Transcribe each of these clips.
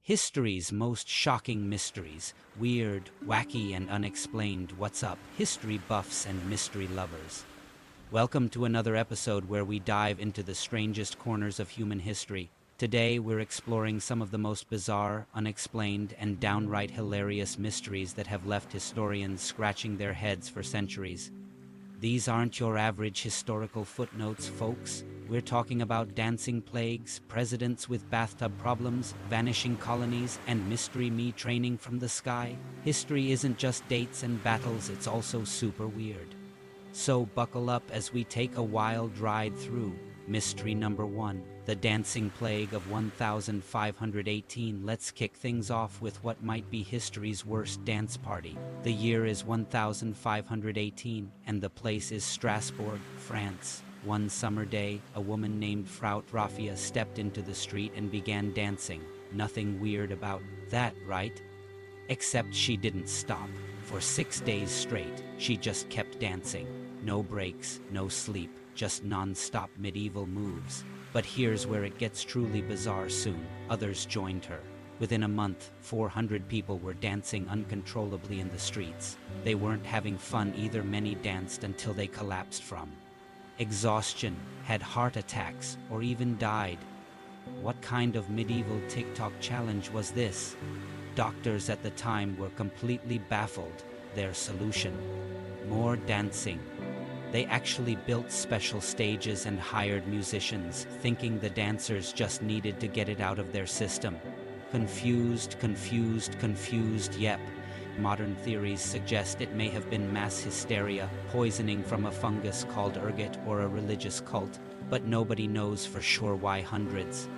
History's most shocking mysteries, weird, wacky, and unexplained. What's up, history buffs and mystery lovers? Welcome to another episode where we dive into the strangest corners of human history. Today, we're exploring some of the most bizarre, unexplained, and downright hilarious mysteries that have left historians scratching their heads for centuries. These aren't your average historical footnotes, folks. We're talking about dancing plagues, presidents with bathtub problems, vanishing colonies, and mystery me training from the sky. History isn't just dates and battles, it's also super weird. So buckle up as we take a wild ride through mystery number 1, the dancing plague of 1518. Let's kick things off with what might be history's worst dance party. The year is 1518, and the place is Strasbourg, France. One summer day, a woman named Frau Raffia stepped into the street and began dancing. Nothing weird about that, right? Except she didn't stop. For 6 days straight, she just kept dancing. No breaks, no sleep, just non-stop medieval moves. But here's where it gets truly bizarre soon. Others joined her. Within a month, 400 people were dancing uncontrollably in the streets. They weren't having fun either. Many danced until they collapsed from exhaustion, had heart attacks, or even died. What kind of medieval TikTok challenge was this? Doctors at the time were completely baffled. Their solution? More dancing. They actually built special stages and hired musicians, thinking the dancers just needed to get it out of their system. Confused, yep. Modern theories suggest it may have been mass hysteria, poisoning from a fungus called ergot, or a religious cult, but nobody knows for sure why hundreds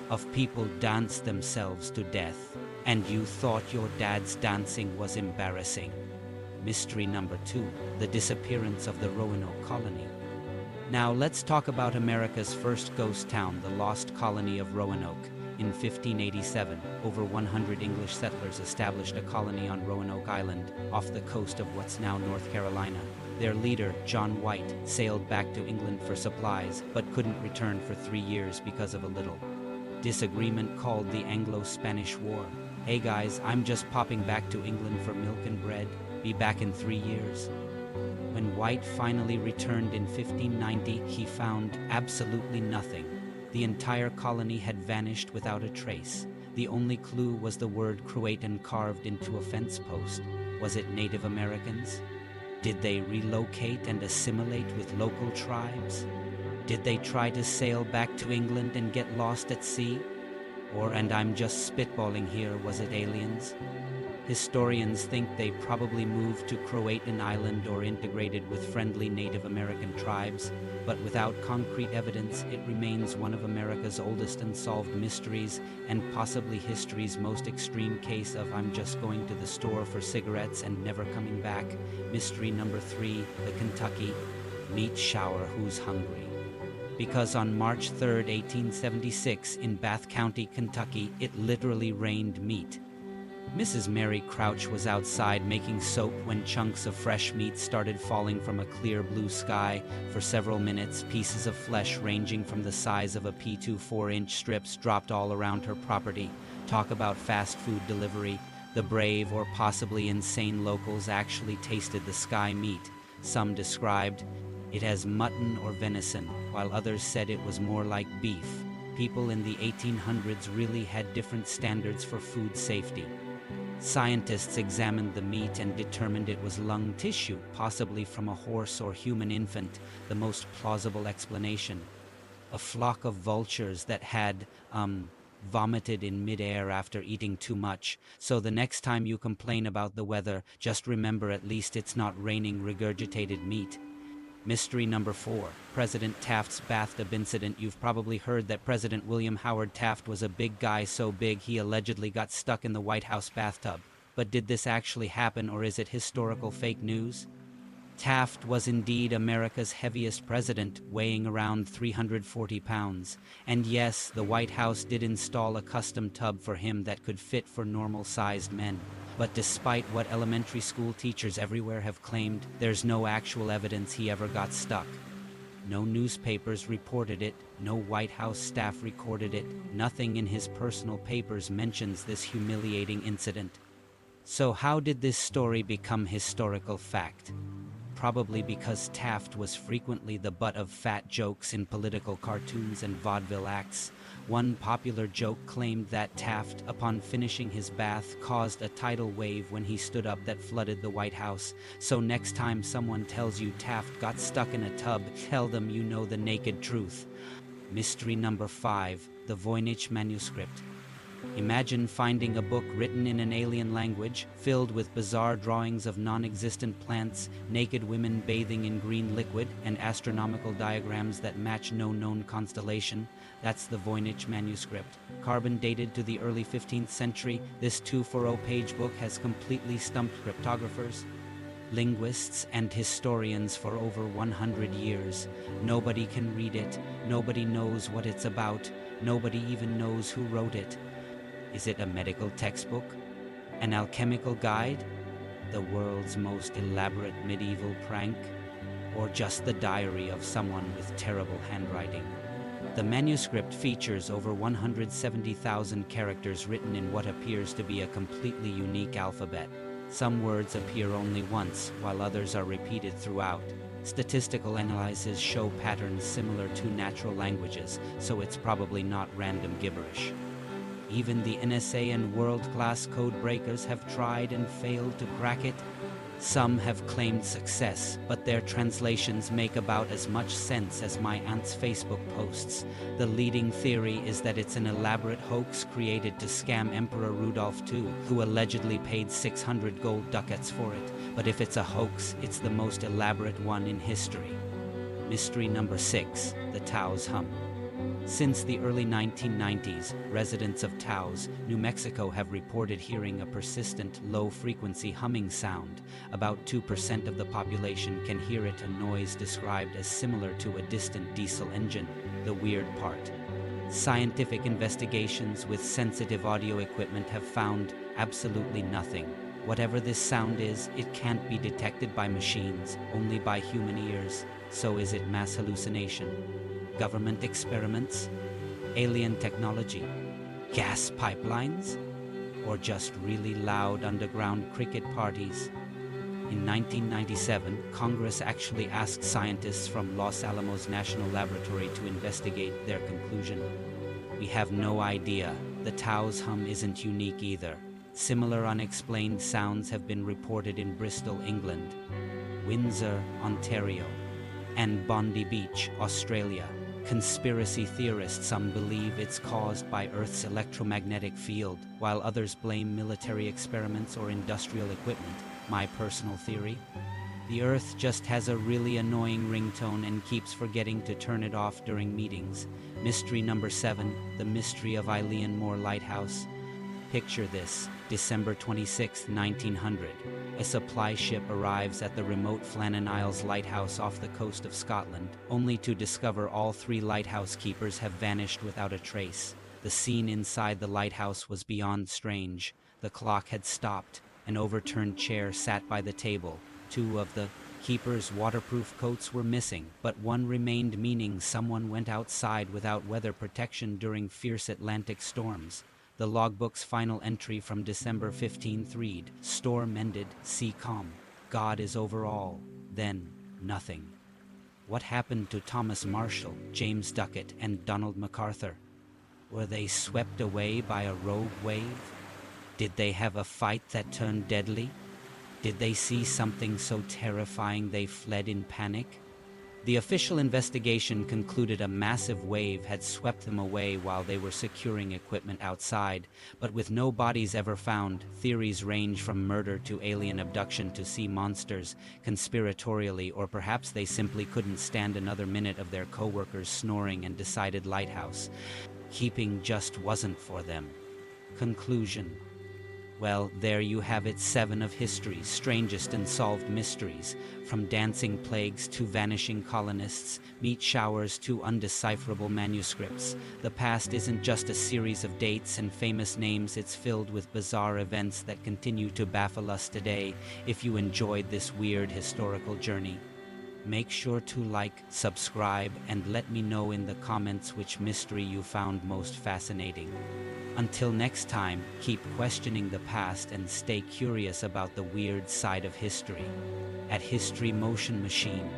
of people danced themselves to death. And you thought your dad's dancing was embarrassing. Mystery number 2, the disappearance of the Roanoke colony. Now let's talk about America's first ghost town, the lost colony of Roanoke. In 1587, over 100 English settlers established a colony on Roanoke Island, off the coast of what's now North Carolina. Their leader, John White, sailed back to England for supplies, but couldn't return for 3 years because of a little disagreement called the Anglo-Spanish War. Hey guys, I'm just popping back to England for milk and bread. Be back in 3 years. When White finally returned in 1590, he found absolutely nothing. The entire colony had vanished without a trace. The only clue was the word Croatan carved into a fence post. Was it Native Americans? Did they relocate and assimilate with local tribes? Did they try to sail back to England and get lost at sea? Or, and I'm just spitballing here, was it aliens? Historians think they probably moved to Croatan Island or integrated with friendly Native American tribes, but without concrete evidence, it remains one of America's oldest unsolved mysteries and possibly history's most extreme case of I'm just going to the store for cigarettes and never coming back. Mystery number 3, the Kentucky meat shower. Who's hungry? Because on March 3, 1876, in Bath County, Kentucky, it literally rained meat. Mrs. Mary Crouch was outside making soap when chunks of fresh meat started falling from a clear blue sky. For several minutes, pieces of flesh ranging from the size of a pea to 4-inch strips dropped all around her property. Talk about fast food delivery. The brave or possibly insane locals actually tasted the sky meat. Some described it as mutton or venison, while others said it was more like beef. People in the 1800s really had different standards for food safety. Scientists examined the meat and determined it was lung tissue, possibly from a horse or human infant, the most plausible explanation. A flock of vultures that had, vomited in midair after eating too much. So the next time you complain about the weather, just remember at least it's not raining regurgitated meat. Mystery number 4, President Taft's bathtub incident. You've probably heard that President William Howard Taft was a big guy, so big he allegedly got stuck in the White House bathtub. But did this actually happen, or is it historical fake news? Taft was indeed America's heaviest president, weighing around 340 pounds. And yes, the White House did install a custom tub for him that could fit for normal-sized men. But despite what elementary school teachers everywhere have claimed, there's no actual evidence he ever got stuck. No newspapers reported it, no White House staff recorded it, nothing in his personal papers mentions this humiliating incident. So how did this story become historical fact? Probably because Taft was frequently the butt of fat jokes in political cartoons and vaudeville acts. One popular joke claimed that Taft, upon finishing his bath, caused a tidal wave when he stood up that flooded the White House. So next time someone tells you Taft got stuck in a tub, tell them you know the naked truth. Mystery number 5, the Voynich manuscript. Imagine finding a book written in an alien language, filled with bizarre drawings of non-existent plants, naked women bathing in green liquid, and astronomical diagrams that match no known constellation. That's the Voynich manuscript. Carbon dated to the early 15th century, this 240-page book has completely stumped cryptographers, linguists, and historians for over 100 years. Nobody can read it, nobody knows what it's about, nobody even knows who wrote it. Is it a medical textbook? An alchemical guide? The world's most elaborate medieval prank? Or just the diary of someone with terrible handwriting? The manuscript features over 170,000 characters written in what appears to be a completely unique alphabet. Some words appear only once, while others are repeated throughout. Statistical analyses show patterns similar to natural languages, so it's probably not random gibberish. Even the NSA and world-class code breakers have tried and failed to crack it. Some have claimed success, but their translations make about as much sense as my aunt's Facebook posts. The leading theory is that it's an elaborate hoax created to scam Emperor Rudolph II, who allegedly paid 600 gold ducats for it. But if it's a hoax, it's the most elaborate one in history. Mystery number 6, the Taos hum. Since the early 1990s, residents of Taos, New Mexico have reported hearing a persistent, low-frequency humming sound. About 2% of the population can hear it, a noise described as similar to a distant diesel engine. The weird part: scientific investigations with sensitive audio equipment have found absolutely nothing. Whatever this sound is, it can't be detected by machines, only by human ears. So is it mass hallucination? Government experiments? Alien technology? Gas pipelines? Or just really loud underground cricket parties? In 1997, Congress actually asked scientists from Los Alamos National Laboratory to investigate. Their conclusion: we have no idea. The Taos hum isn't unique either. Similar unexplained sounds have been reported in Bristol, England, Windsor, Ontario, and Bondi Beach, Australia. Conspiracy theorists, some believe it's caused by Earth's electromagnetic field, while others blame military experiments or industrial equipment. My personal theory: the Earth just has a really annoying ringtone and keeps forgetting to turn it off during meetings. Mystery number 7, the mystery of Eilean Mor Lighthouse. Picture this: December 26, 1900. A supply ship arrives at the remote Flannan Isles lighthouse off the coast of Scotland, only to discover all 3 lighthouse keepers have vanished without a trace. The scene inside the lighthouse was beyond strange. The clock had stopped. An overturned chair sat by the table. 2 of the keepers' waterproof coats were missing, but one remained, meaning someone went outside without weather protection during fierce Atlantic storms. The logbook's final entry from December 15th read: "Storm ended, sea calm. God is over all." Then, nothing. What happened to Thomas Marshall, James Duckett, and Donald MacArthur? Were they swept away by a rogue wave? Did they have a fight that turned deadly? Did they see something so terrifying they fled in panic? The official investigation concluded a massive wave had swept them away while they were securing equipment outside, but with no bodies ever found. Theories range from murder to alien abduction to sea monsters, conspiratorially, or perhaps they simply couldn't stand another minute of their co-workers snoring and decided lighthouse keeping just wasn't for them. Conclusion: well, there you have it, 7 of history's strangest unsolved mysteries. From dancing plagues to vanishing colonists, meat showers to undecipherable manuscripts. The past isn't just a series of dates and famous names, it's filled with bizarre events that continue to baffle us today. If you enjoyed this weird historical journey, Make sure to like, subscribe, and let me know in the comments which mystery you found most fascinating. Until next time, keep questioning the past and stay curious about the weird side of history. At History Motion Machine.